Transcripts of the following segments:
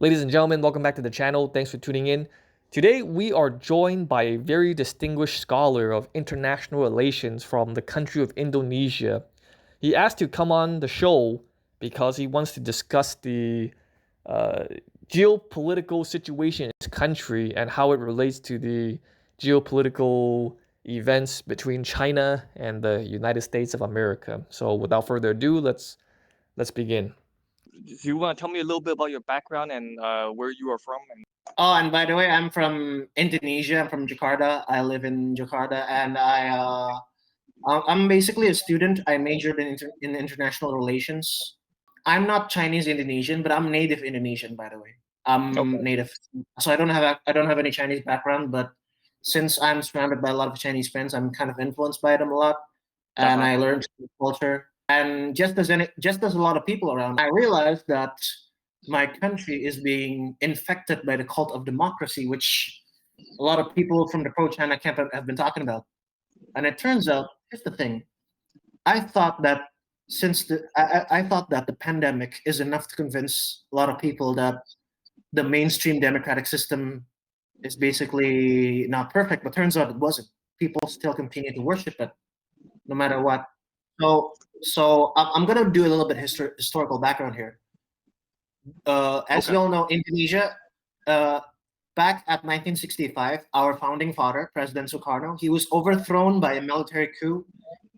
Ladies and gentlemen, welcome back to the channel. Thanks for tuning in. Today, we are joined by a very distinguished scholar of international relations from the country of Indonesia. He asked to come on the show because he wants to discuss the uh, geopolitical situation in his country and how it relates to the geopolitical events between China and the United States of America. So, without further ado, let's begin. Do you want to tell me a little bit about your background and where you are from? Oh, and by the way, I'm from Indonesia. I'm from Jakarta. I live in Jakarta, and I'm basically a student. I majored in international relations. I'm not Chinese Indonesian, but I'm native Indonesian, by the way. I'm Okay, native, so I don't have any Chinese background. But since I'm surrounded by a lot of Chinese friends, I'm kind of influenced by them a lot, and uh-huh. I learned the culture. And just as a lot of people around, I realized that my country is being infected by the cult of democracy, which a lot of people from the pro-China camp have been talking about. And it turns out, here's the thing: I thought that I thought that the pandemic is enough to convince a lot of people that the mainstream democratic system is basically not perfect, but turns out it wasn't. People still continue to worship it, no matter what. So I'm gonna do a little bit historical background here. As Okay. you all know, Indonesia, uh, back at 1965, our founding father, President Sukarno, he was overthrown by a military coup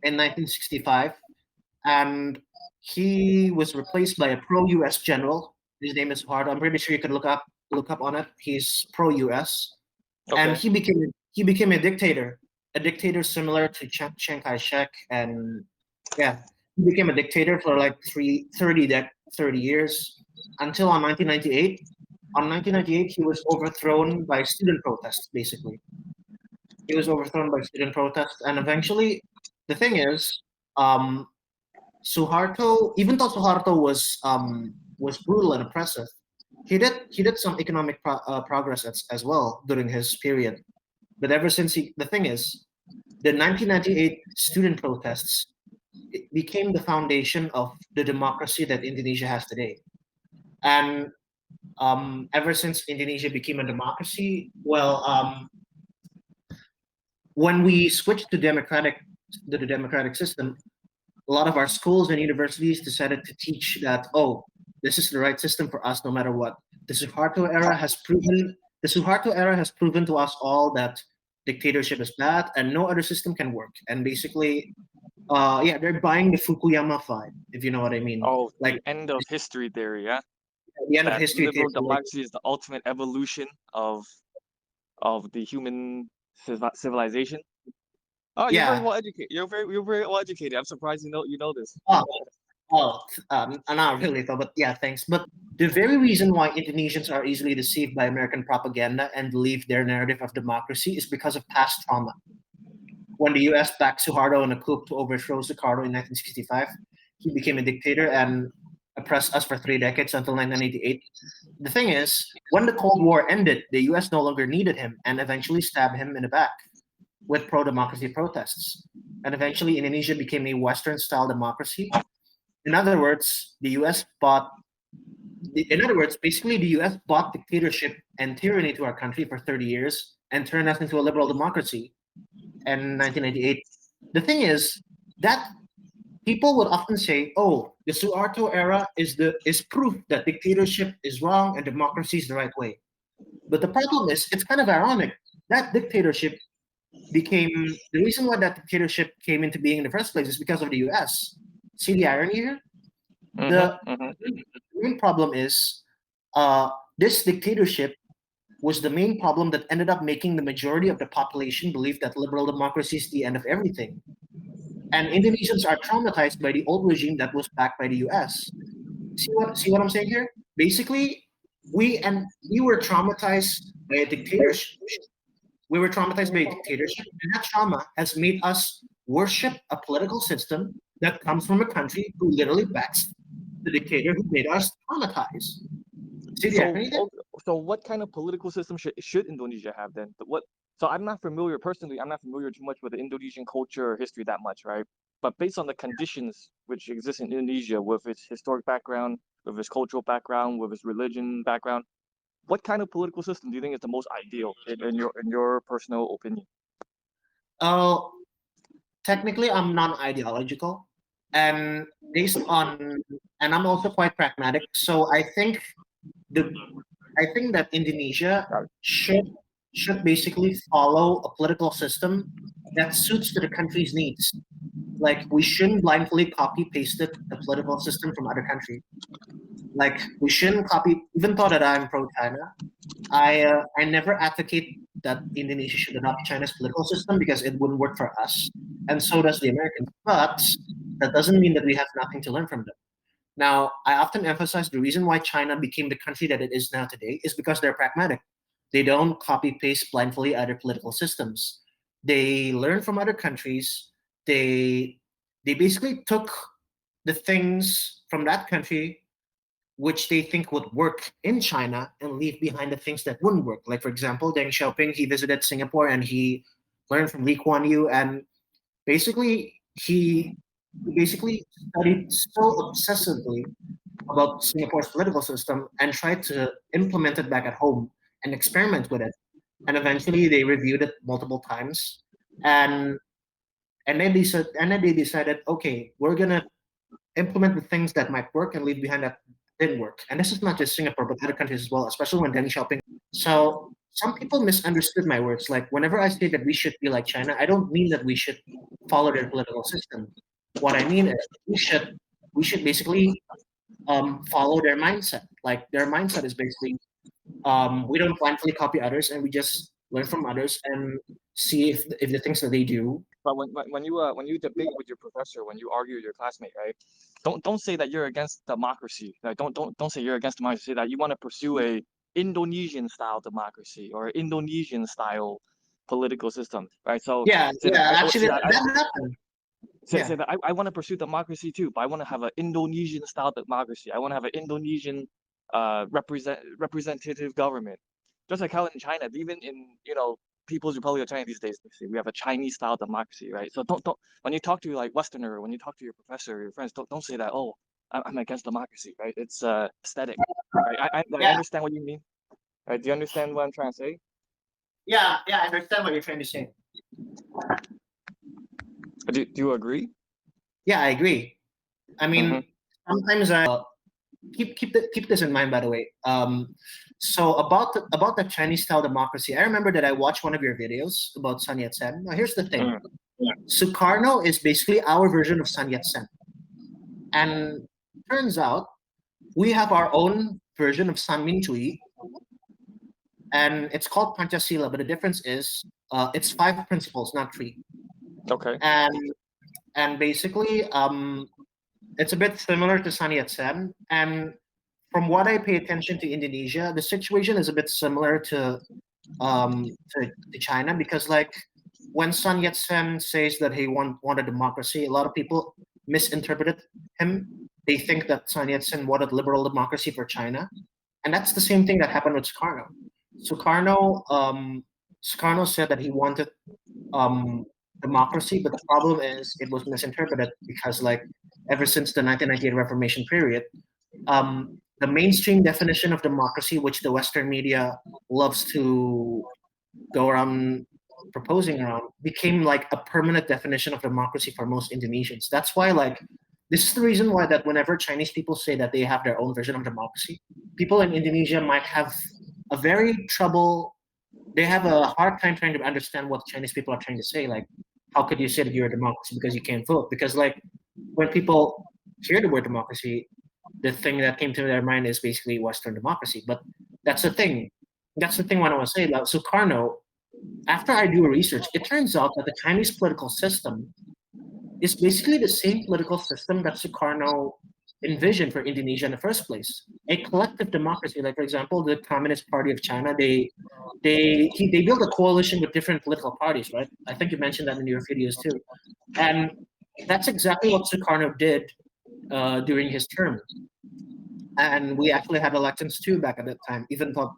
in 1965, and he was replaced by a pro-U.S. general. His name is Suharto. I'm pretty sure you can look up on it. He's pro-U.S. and Okay. he became a dictator similar to Chiang Kai-shek, and yeah, he became a dictator for like 30 years until on 1998. On 1998, he was overthrown by student protests. Basically, he was overthrown by student protests, and eventually, the thing is, um, Suharto, even though Suharto was brutal and oppressive, he did some economic progress as well during his period. But ever since the thing is, the 1998 student protests it became the foundation of the democracy that Indonesia has today. And ever since Indonesia became a democracy, well, when we switched to the democratic system, a lot of our schools and universities decided to teach that, oh, this is the right system for us no matter what. The Suharto era has proven to us all that dictatorship is bad and no other system can work. And basically, yeah, they're buying the Fukuyama vibe, if you know what I mean. Oh, Like the end of history theory, yeah? the end of That history liberal theory. democracy is the ultimate evolution of the human civilization. Oh, you're very Yeah. well educated. You're very well educated. I'm surprised you know this. Oh, not really though, but yeah, thanks. But the very reason why Indonesians are easily deceived by American propaganda and believe their narrative of democracy is because of past trauma. When the U.S. backed Suharto in a coup to overthrow Sukarno in 1965, he became a dictator and oppressed us for 3 decades until 1988. The thing is, when the Cold War ended, the U.S. no longer needed him and eventually stabbed him in the back with pro-democracy protests. And eventually, Indonesia became a Western-style democracy. In other words, basically, the U.S. bought dictatorship and tyranny to our country for 30 years and turned us into a liberal democracy in 1998. The thing is that people would often say, "Oh, the Suharto era is proof that dictatorship is wrong and democracy is the right way." But the problem is, it's kind of ironic that dictatorship became the reason why that dictatorship came into being in the first place is because of the U.S. See the irony here? Mm-hmm. The Mm-hmm. main problem is this dictatorship was the main problem that ended up making the majority of the population believe that liberal democracy is the end of everything. And Indonesians are traumatized by the old regime that was backed by the US. See what I'm saying here? Basically, we were traumatized by a dictatorship. We were traumatized by a dictatorship, and that trauma has made us worship a political system that comes from a country who literally backs the dictator who made us traumatized. See the So, irony there? so what kind of political system should Indonesia have then? What? So I'm not familiar personally. I'm not familiar too much with the Indonesian culture or history that much, right? But based on the conditions which exist in Indonesia, with its historic background, with his cultural background, with his religion background. What kind of political system do you think is the most ideal in your personal opinion? Technically, I'm non-ideological, and based on, and I'm also quite pragmatic. So the I think that Indonesia should should basically follow a political system that suits to the country's needs. Like we shouldn't blindly copy pasted the political system from other countries. Like we shouldn't copy. Even though that I'm pro-China, I never advocate that Indonesia should adopt China's political system because it wouldn't work for us, and so does the Americans. But that doesn't mean that we have nothing to learn from them. Now, I often emphasize the reason why China became the country that it is now today is because they're pragmatic. They don't copy paste blindly other political systems. They learn from other countries. They they basically took the things from that country which they think would work in China and leave behind the things that wouldn't work. Like for example, Deng Xiaoping, he visited Singapore and he learned from Lee Kuan Yew, and basically he basically studied so obsessively about Singapore's political system and tried to implement it back at home and experiment with it. And eventually they reviewed it multiple times, and and then they decided, okay, we're gonna implement the things that might work and leave behind that didn't work. And this is not just Singapore, but other countries as well, especially when Deng Xiaoping. So some people misunderstood my words. Like whenever I say that we should be like China, I don't mean that we should follow their political system. What I mean is we should basically follow their mindset. Like their mindset is basically we don't blindly copy others, and we just learn from others and see if the things that they do. But when you debate with your professor, when you argue with your classmate, right? Don't say that you're against democracy. Like don't say you're against democracy. Say that you want to pursue a Indonesian style democracy or Indonesian style political system, right? So Yeah, say that yeah. Actually, say that, that that happened. say Yeah, that I want to pursue democracy too, but I want to have an Indonesian style democracy. I want to have an Indonesian representative government. Just like how in China, even in People's Republic of China these days, they say we have a Chinese style democracy, right? So don't when you talk to like Westerner, when you talk to your professor, or your friends, don't say that. Oh, I'm against democracy, right? It's aesthetic. Right? I yeah, understand what you mean. Right? Do you understand what I'm trying to say? yeah, yeah. I understand what you're trying to say. Do you agree? Yeah, I agree. I Mm-hmm. mean, sometimes I keep this in mind. By the way, so about the Chinese style democracy, I remember that I watched one of your videos about Sun Yat Sen. Now, here's the thing: Sukarno is basically our version of Sun Yat Sen, and turns out we have our own version of San Min Chui, and it's called Pancasila. But the difference is, it's 5 principles, not 3, Okay. and basically, it's a bit similar to Sun Yat Sen. And from what I pay attention to Indonesia, the situation is a bit similar to China, because like when Sun Yat Sen says that he wanted democracy, a lot of people misinterpreted him. They think that Sun Yat Sen wanted liberal democracy for China, and that's the same thing that happened with Sukarno. Sukarno Sukarno said that he wanted um, democracy, but the problem is it was misinterpreted because like ever since the 1998 Reformation period, the mainstream definition of democracy, which the Western media loves to go around proposing around, became like a permanent definition of democracy for most Indonesians. That's why like this is the reason why that whenever Chinese people say that they have their own version of democracy, people in Indonesia might have a very trouble they have a hard time trying to understand what Chinese people are trying to say. Like, how could you say that you're a democracy because you can't vote? Because like when people hear the word democracy, the thing that came to their mind is basically Western democracy. But that's the thing. That's the thing what I want to say. Like, Sukarno, after I do research, it turns out that the Chinese political system is basically the same political system that Sukarno envisioned for Indonesia in the first place. A collective democracy, like for example, the Communist Party of China, they built a coalition with different political parties, right? I think you mentioned that in your videos too, and that's exactly what Sukarno did during his term. And we actually had elections too back at that time, even though,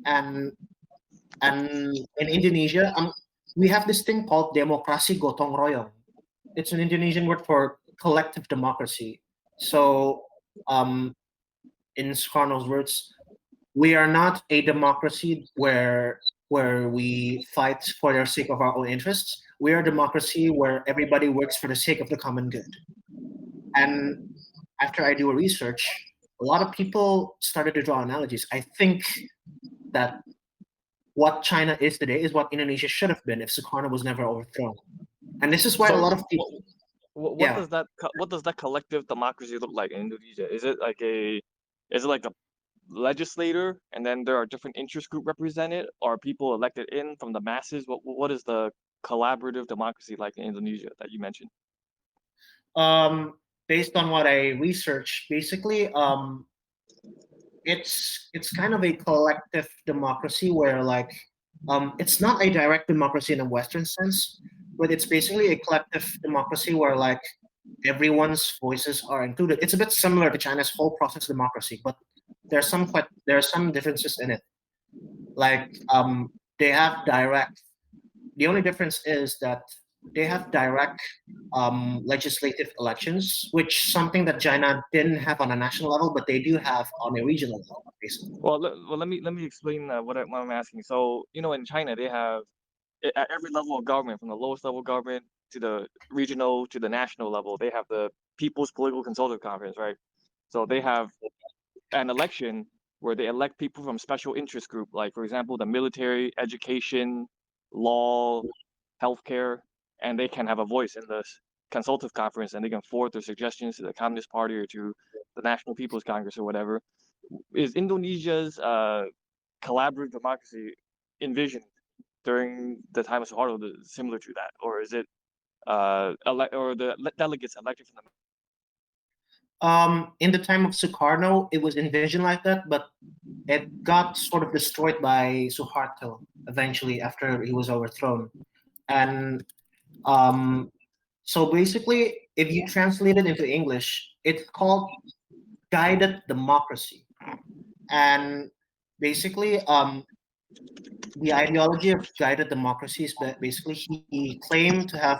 and and in Indonesia, we have this thing called demokrasi gotong royong. It's an Indonesian word for collective democracy. So um, in Sukarno's words, we are not a democracy where we fight for the sake of our own interests. We are a democracy where everybody works for the sake of the common good. And after I do a research, a lot of people started to draw analogies. I think that what China is today is what Indonesia should have been if Sukarno was never overthrown. And this is why a So lot of people, what yeah, does that collective democracy look like in Indonesia? Is it like a legislator and then there are different interest group represented, or are people elected in from the masses? What is the collaborative democracy like in Indonesia that you mentioned? based on what I researched, basically, it's kind of a collective democracy where like it's not a direct democracy in a Western sense, but it's basically a collective democracy where like everyone's voices are included. It's a bit similar to China's whole process democracy, but there are some differences in it. Like they have direct. The only difference is that they have direct legislative elections, which something that China didn't have on a national level, but they do have on a regional level, basically. Well, let me explain what I'm asking. So, in China, they have at every level of government, from the lowest level government to the regional to the national level, they have the People's Political Consultative Conference, right? So they have an election where they elect people from special interest group, like for example, the military, education, law, healthcare, and they can have a voice in this consultative conference, and they can forward their suggestions to the Communist Party or to the National People's Congress or whatever. Is Indonesia's collaborative democracy envisioned during the time of Suharto similar to that, or is it or the delegates elected from the? In the time of Sukarno, it was envisioned like that, but it got sort of destroyed by Suharto eventually after he was overthrown. And so basically, if you translate it into English, it's called guided democracy. And basically, the ideology of guided democracy is that basically he claimed to have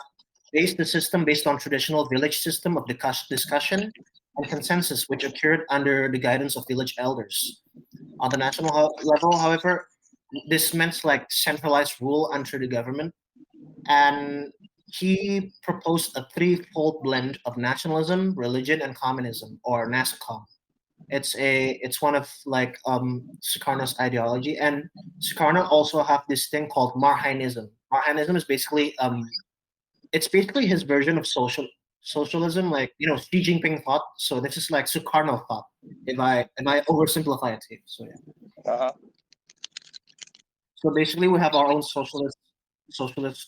based the system based on traditional village system of discussion and consensus, which occurred under the guidance of village elders. On the national level, however, this meant like centralized rule under the government, and he proposed a threefold blend of nationalism, religion, and communism, or NASACOM. It's one of like Sukarno's ideology, and Sukarno also have this thing called Marhainism. Marhainism is basically it's basically his version of socialism, like Xi Jinping thought. So this is like Sukarno thought. If I oversimplify it, so yeah. Uh-huh. So basically, we have our own socialist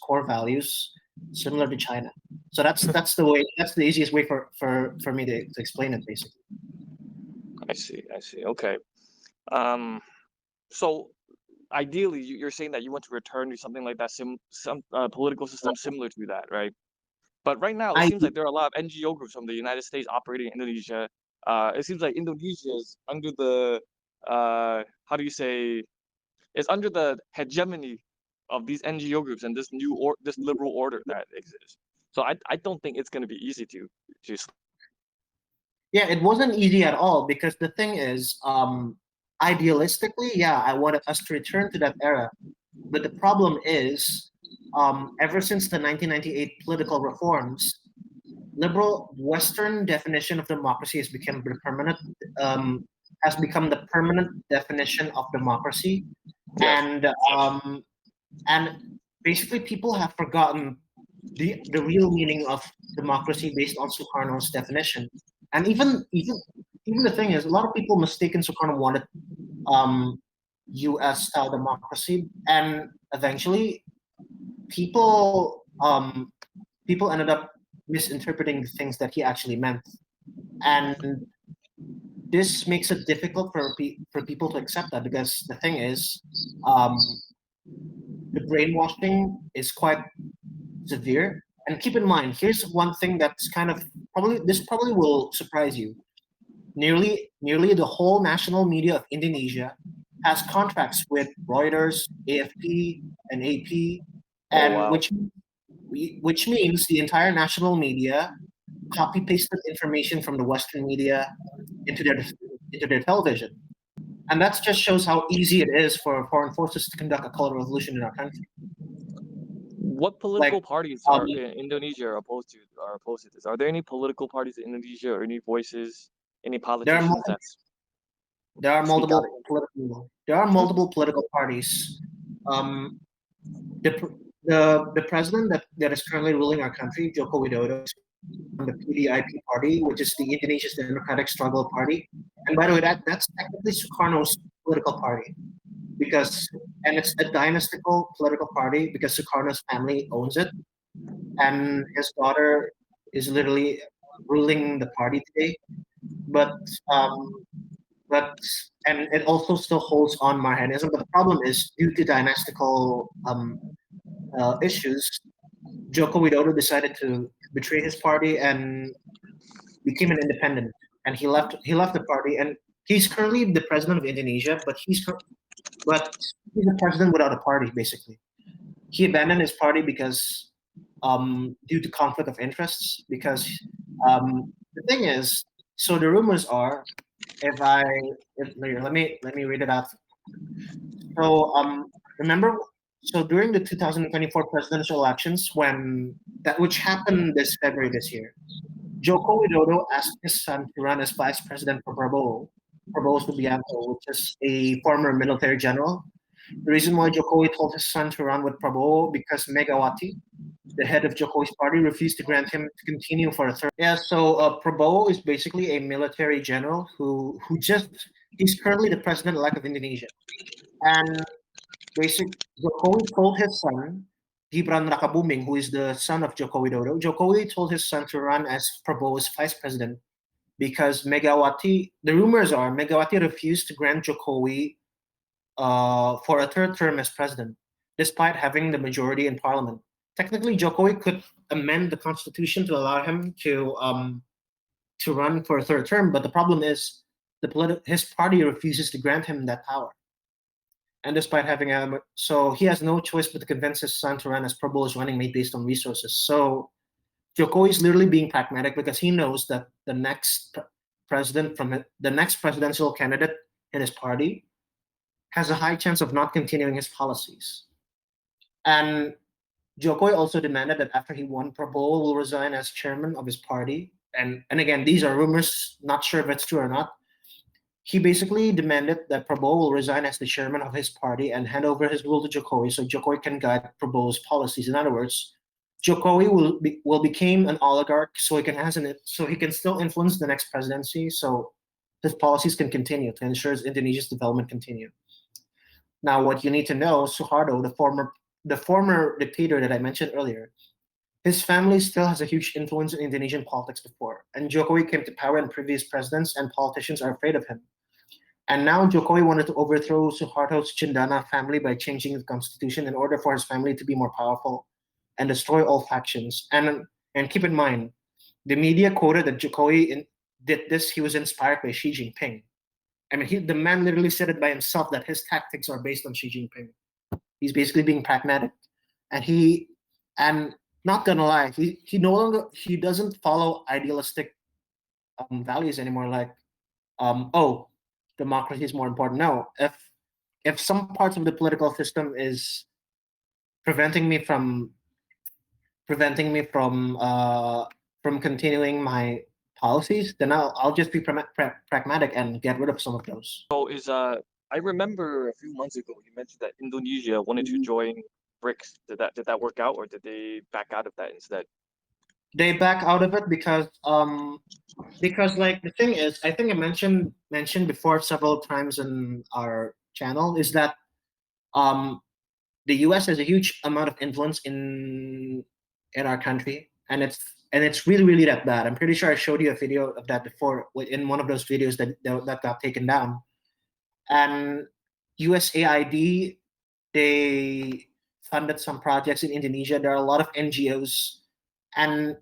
core values, similar to China. So that's the easiest way for me to explain it, basically. I see. Okay. So ideally, you're saying that you want to return to something like that, some political system similar to that, right? But right now, it I seems like there are a lot of NGO groups from the United States operating in Indonesia. It seems like Indonesia is under the how do you say? It's under the hegemony of these NGO groups and this liberal order that exists. So I don't think it's going to be easy to. Yeah, it wasn't easy at all because the thing is, idealistically, yeah, I wanted us to return to that era, but the problem is, ever since the 1998 political reforms, liberal Western definition of democracy um, has become the permanent definition of democracy, Yes. and and basically people have forgotten the real meaning of democracy based on Sukarno's definition. And even the thing is, a lot of people mistaken Sukarno wanted um, U.S. style democracy, and eventually people ended up misinterpreting the things that he actually meant, and this makes it difficult for people to accept that because the thing is, um, the brainwashing is quite severe. And keep in mind, here's one thing that's kind of probably will surprise you. Nearly the whole national media of Indonesia has contracts with Reuters, AFP, and AP, Oh and wow. which means the entire national media copy pasted information from the Western media into their into their television. And that just shows how easy it is for foreign forces to conduct a color revolution in our country. What Like, political parties um, are in Indonesia are opposed to this? Are there any political parties in Indonesia or any voices, any there are politicians that's there are speak out? multiple political parties. Um, the president that is currently ruling our country, Joko Widodo, is from the PDIP party, which is the Indonesia's Democratic Struggle Party. And by the way, that's technically Sukarno's political party because, and it's a dynastical political party because Sukarno's family owns it, and his daughter is literally ruling the party today. But um, but and it also still holds on Marhanism. But the problem is, due to dynastical issues, Joko Widodo decided to betray his party and became an independent. And he left the party, and he's currently the president of Indonesia. But he's a president without a party, basically. He abandoned his party because due to conflict of interests. Because the thing is, so the rumors are, if I if, let me read it out. So remember, so during the 2024 presidential elections, when that which happened this February this year, Joko Widodo asked his son to run as vice president for Prabowo Subianto, which is a former military general. The reason why Jokowi told his son to run with Prabowo because Megawati, the head of Jokowi's party, refused to grant him to continue for a third. Yeah, so Prabowo is basically a military general who just he's currently the president-elect of Indonesia, and basically Jokowi told his son Gibran Rakabuming, who is the son of Joko Widodo. Jokowi told his son to run as Prabowo's vice president because Megawati. The rumors are Megawati refused to grant Jokowi for a third term as president, despite having the majority in parliament. Technically, Jokowi could amend the constitution to allow him to run for a third term, but the problem is his party refuses to grant him that power. And despite having so he has no choice but to convince his son to run as Prabowo's running mate based on resources. So Jokowi is literally being pragmatic because he knows that the next presidential candidate in his party has a high chance of not continuing his policies. And Jokowi also demanded that after he won, Prabowo will resign as chairman of his party. And again, these are rumors, not sure if it's true or not. He basically demanded that Prabowo will resign as the chairman of his party and hand over his rule to Jokowi so Jokowi can guide Prabowo's policies. In other words, Jokowi will become an oligarch so he can still influence the next presidency so his policies can continue to ensure Indonesia's development continue. Now, what you need to know, Suharto, the former dictator that I mentioned earlier, his family still has a huge influence in Indonesian politics before, and Jokowi came to power and previous presidents and politicians are afraid of him. And now Jokowi wanted to overthrow Suharto's Cendana family by changing the constitution in order for his family to be more powerful and destroy all factions. And keep in mind, the media quoted that Jokowi did this, he was inspired by Xi Jinping. I mean, the man literally said it by himself that his tactics are based on Xi Jinping. He's basically being pragmatic, and not gonna lie, he doesn't follow idealistic values anymore. Like, oh, democracy is more important. No, if some parts of the political system is preventing me from preventing me from continuing my policies, then I'll just be pragmatic and get rid of some of those. So I remember a few months ago you mentioned that Indonesia wanted to join BRICS. Did that work out, or did they back out of that instead? They back out of it because like the thing is, I think I mentioned before several times in our channel is that um the US has a huge amount of influence in our country, and it's really really that bad. I'm pretty sure I showed you a video of that before in one of those videos that got taken down. And USAID, they funded some projects in Indonesia. There are a lot of NGOs, and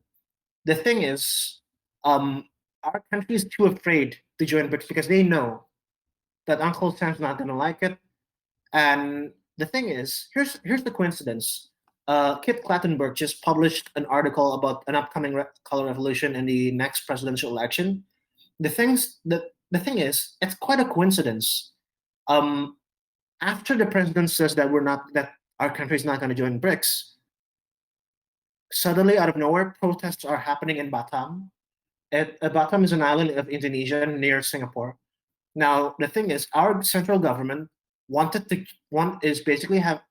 the thing is, our country is too afraid to join BRICS because they know that Uncle Sam's not going to like it. And the thing is, here's the coincidence. Kit Clattenburg just published an article about an upcoming color revolution in the next presidential election. The things that the thing is, it's quite a coincidence. Um, After the president says that our country is not going to join BRICS, suddenly out of nowhere, protests are happening in Batam. Batam is an island of Indonesia near Singapore. Now the thing is, our central government wanted to want is basically have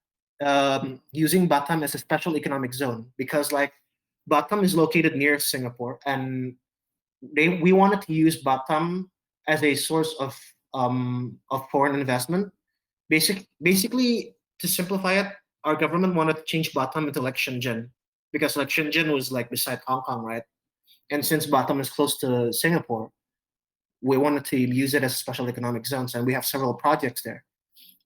using Batam as a special economic zone because like Batam is located near Singapore, and we wanted to use Batam as a source of foreign investment. Basically, to simplify it, our government wanted to change Batam into like Shenzhen because like Shenzhen was like beside Hong Kong, right? And since Batam is close to Singapore, we wanted to use it as special economic zones, and we have several projects there.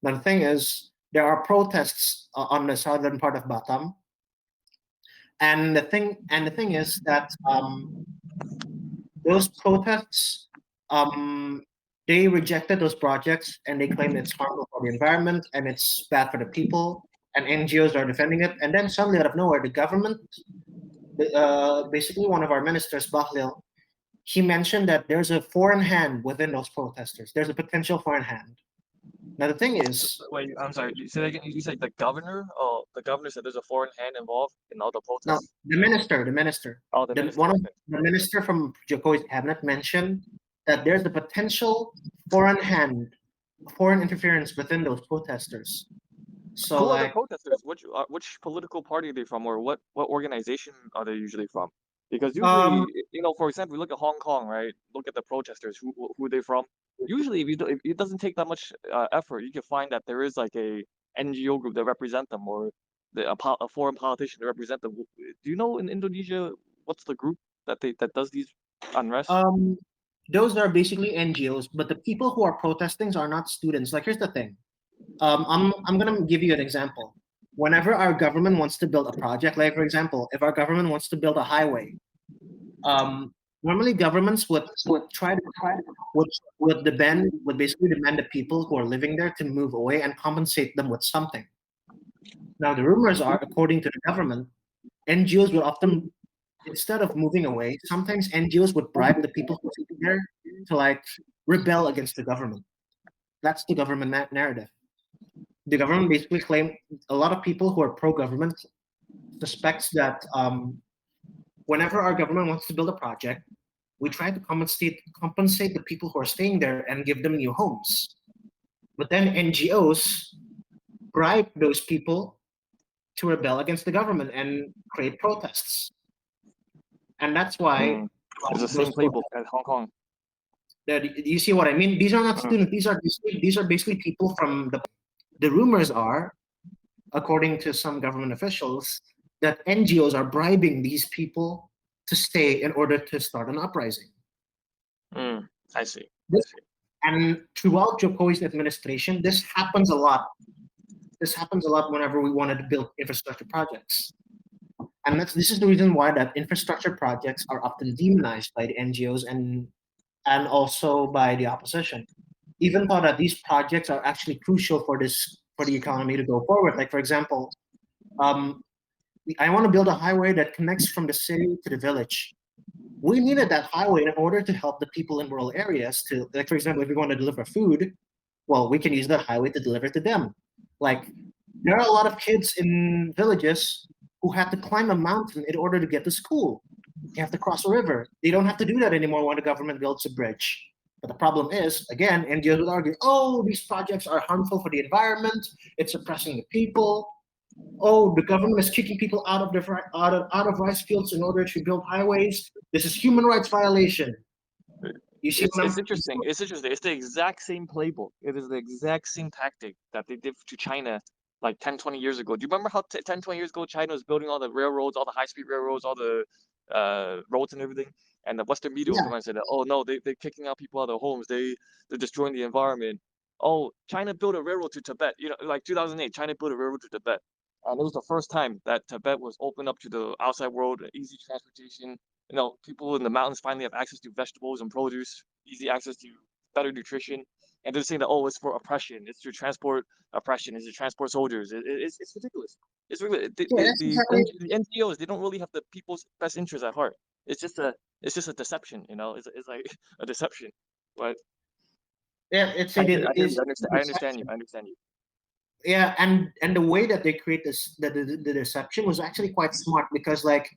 Now the thing is, there are protests on the southern part of Batam, and the thing is that those protests, um, they rejected those projects and they claim it's harmful for the environment and it's bad for the people. And NGOs are defending it. And then suddenly, out of nowhere, the government, basically one of our ministers, Bahlil, he mentioned that there's a foreign hand within those protesters. There's a potential foreign hand. Now the thing is, Wait, I'm sorry. You said again. You said the governor. Oh, the governor said there's a foreign hand involved in all the now protests. the minister, Oh, the minister. one of Okay. the minister from Jokowi's cabinet mentioned that there's a potential foreign hand, foreign interference within those protesters. So Who are the like, protesters? Which political party are they from, or what organization are they usually from? Because um, usually, for example, we look at Hong Kong, right? Look at the protesters. Who they from? Usually, if it doesn't take that much effort, you can find that there is like a NGO group that represent them, or a foreign politician to represent them. Do you know in Indonesia what's the group that does these unrest? um, those are basically NGOs, but the people who are protesting are not students. Like, here's the thing. I'm gonna give you an example. Whenever our government wants to build a project, like for example, if our government wants to build a highway, um, normally governments would try to would basically demand the people who are living there to move away and compensate them with something. Now the rumors are, according to the government, NGOs would often, instead of moving away, sometimes NGOs would bribe the people who are living there to like rebel against the government. That's the government narrative. The government basically claimed, a lot of people who are pro-government suspects that whenever our government wants to build a project, we try to compensate the people who are staying there and give them new homes. But then NGOs bribe those people to rebel against the government and create protests. And that's why Mm. It's the those same playbook protests. as Hong Kong. You see what I mean? These are not Mm. students. These are basically people from the rumors are, according to some government officials, that NGOs are bribing these people to stay in order to start an uprising. Mm. I see. I This, see. and throughout Jokowi's administration, this happens a lot. This happens a lot whenever we wanted to build infrastructure projects. And this is the reason why that infrastructure projects are often demonized by the NGOs and also by the opposition. Even though that these projects are actually crucial for the economy to go forward. Like for example, um, I want to build a highway that connects from the city to the village. We needed that highway in order to help the people in rural areas to, like, for example, if we want to deliver food, well, we can use that highway to deliver to them. Like, there are a lot of kids in villages who have to climb a mountain in order to get to school. They have to cross a river. They don't have to do that anymore when the government builds a bridge. But the problem is, again, NGOs will argue, oh, these projects are harmful for the environment, it's suppressing the people. Oh, the government is kicking people out of rice fields in order to build highways. This is human rights violation. You see It's what it's I'm? interesting. It's interesting. It's the exact same playbook. It is the exact same tactic that they did to China like 10, 20 years ago. Do you remember how 10, 20 years ago China was building all the railroads, all the high-speed railroads, all the roads and everything? And the Western media will Yeah. come and say that, oh no, they're kicking out people out of their homes. They're destroying the environment. Oh, China built a railroad to Tibet. Like 2008, China built a railroad to Tibet. And it was the first time that Tibet was opened up to the outside world, easy transportation. People in the mountains finally have access to vegetables and produce, easy access to better nutrition. And they're saying that, oh, it's for oppression. It's to transport oppression. It's to transport soldiers. It's ridiculous. It's really Yeah, that's exactly. the NGOs. They don't really have the people's best interest at heart. It's just a deception. It's like a deception. But Yeah, it's a is I understand you. I understand you. yeah, and the way that they create this the deception was actually quite smart because like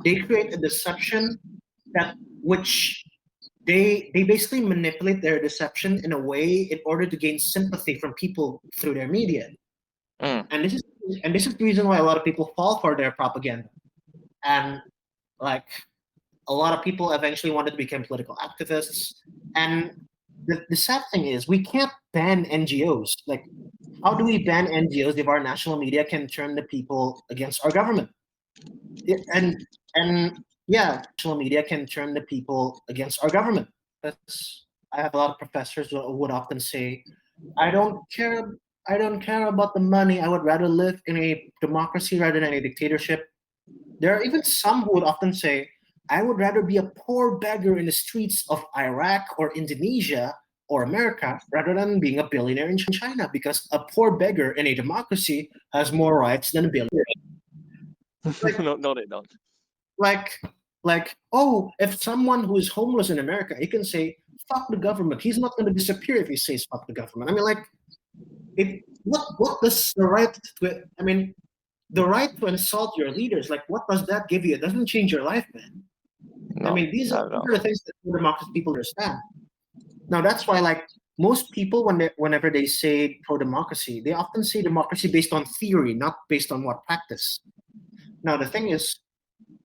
they create a deception that which they basically manipulate their deception in a way in order to gain sympathy from people through their media. Mm. And this is the reason why a lot of people fall for their propaganda. And like a lot of people eventually wanted to become political activists. And the sad thing is we can't ban NGOs. Like, how do we ban NGOs if our national media can turn the people against our government? And yeah, national media can turn the people against our government. I have a lot of professors who would often say, I don't care. I don't care about the money. I would rather live in a democracy rather than a dictatorship. There are even some who would often say, I would rather be a poor beggar in the streets of Iraq or Indonesia or America rather than being a billionaire in China because a poor beggar in a democracy has more rights than a billionaire. Like, No, they don't. like, oh, if someone who is homeless in America, he can say, fuck the government. He's not going to disappear if he says fuck the government. I mean, like, what does the right to, I mean, the right to insult your leaders, like what does that give you? It doesn't change your life, man. No, I mean, these are the things that pro-democracy people understand. Now that's why, like most people, whenever they say pro-democracy, they often say democracy based on theory, not based on what practice. Now the thing is,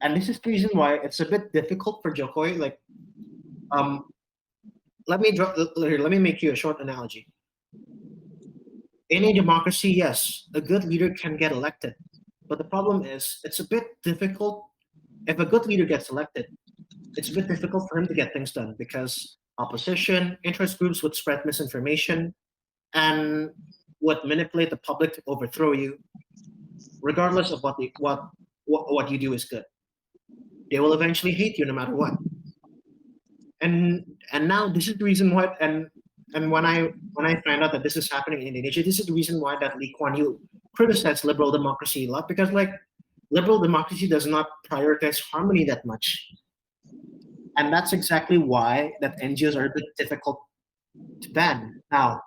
and this is the reason why it's a bit difficult for Jokowi. Like, let me make you a short analogy. In a democracy, yes, a good leader can get elected, but the problem is it's a bit difficult. If a good leader gets elected, it's a bit difficult for him to get things done because opposition, interest groups would spread misinformation and would manipulate the public to overthrow you, regardless of what you do is good. They will eventually hate you no matter what. And now this is the reason why. And when I find out that this is happening in Indonesia, this is the reason why that Lee Kuan Yew criticized liberal democracy a lot because like liberal democracy does not prioritize harmony that much. And that's exactly why that NGOs are a bit difficult to ban. Now,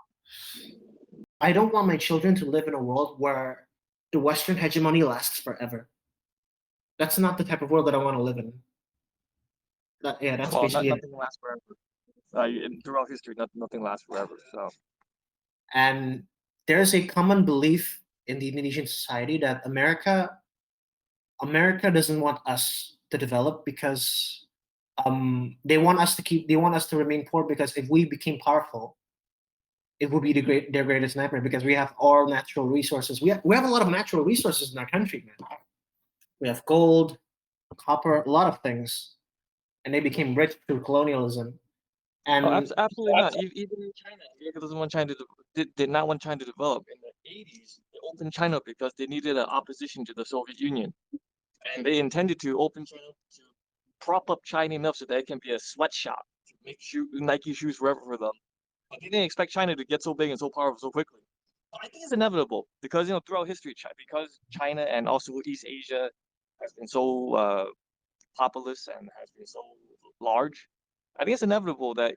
I don't want my children to live in a world where the Western hegemony lasts forever. That's not the type of world that I want to live in. That's basically nothing lasts forever. Throughout history, nothing lasts forever. So, and there's a common belief in the Indonesian society that America doesn't want us to develop because they want us to remain poor because if we became powerful, it would be their greatest nightmare because we have all natural resources. We have a lot of natural resources in our country, man. We have gold, copper, a lot of things, and they became rich through colonialism. And absolutely not. Even in China, America doesn't want China did not want China to develop. In the 80s, they opened China because they needed an opposition to the Soviet Union, and they intended to open China to prop up China enough so that it can be a sweatshop to make Nike shoes forever for them. But they didn't expect China to get so big and so powerful so quickly. But I think it's inevitable because throughout history, because China and also East Asia has been so populous and has been so large. I think it's inevitable that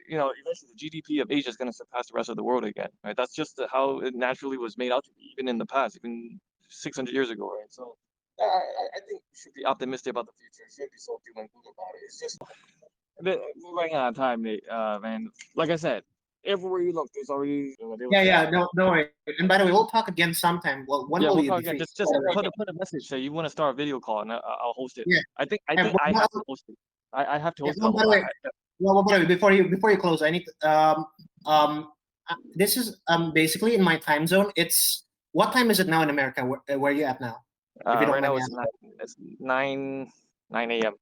eventually the GDP of Asia is going to surpass the rest of the world again. Right? That's just how it naturally was made out to be, even in the past, even 600 years ago. Right? So I think we should be optimistic about the future. We shouldn't be so doom and gloom about it. It's just we're running out of time, Nate. Man, like I said, everywhere you look, there's already. No worry. And by the way, we'll talk again sometime. Well, when will we'll you talk be again. free? Just put a message. Say you want to start a video call, and I'll host it. Yeah. I think I have to host it. I have to host it. By the way, by the way, before you close, I need this is basically in my time zone. It's what time is it now in America? Where are you at now? Right now it's 9 a.m.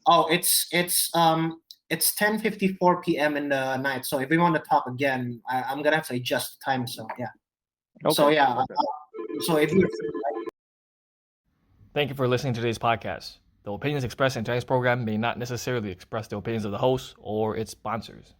Oh, it's 10:54 p.m. in the night. So if we want to talk again, I'm gonna have to adjust the time. So yeah. Okay. So yeah. So if you. Thank you for listening to today's podcast. The opinions expressed in today's program may not necessarily express the opinions of the host or its sponsors.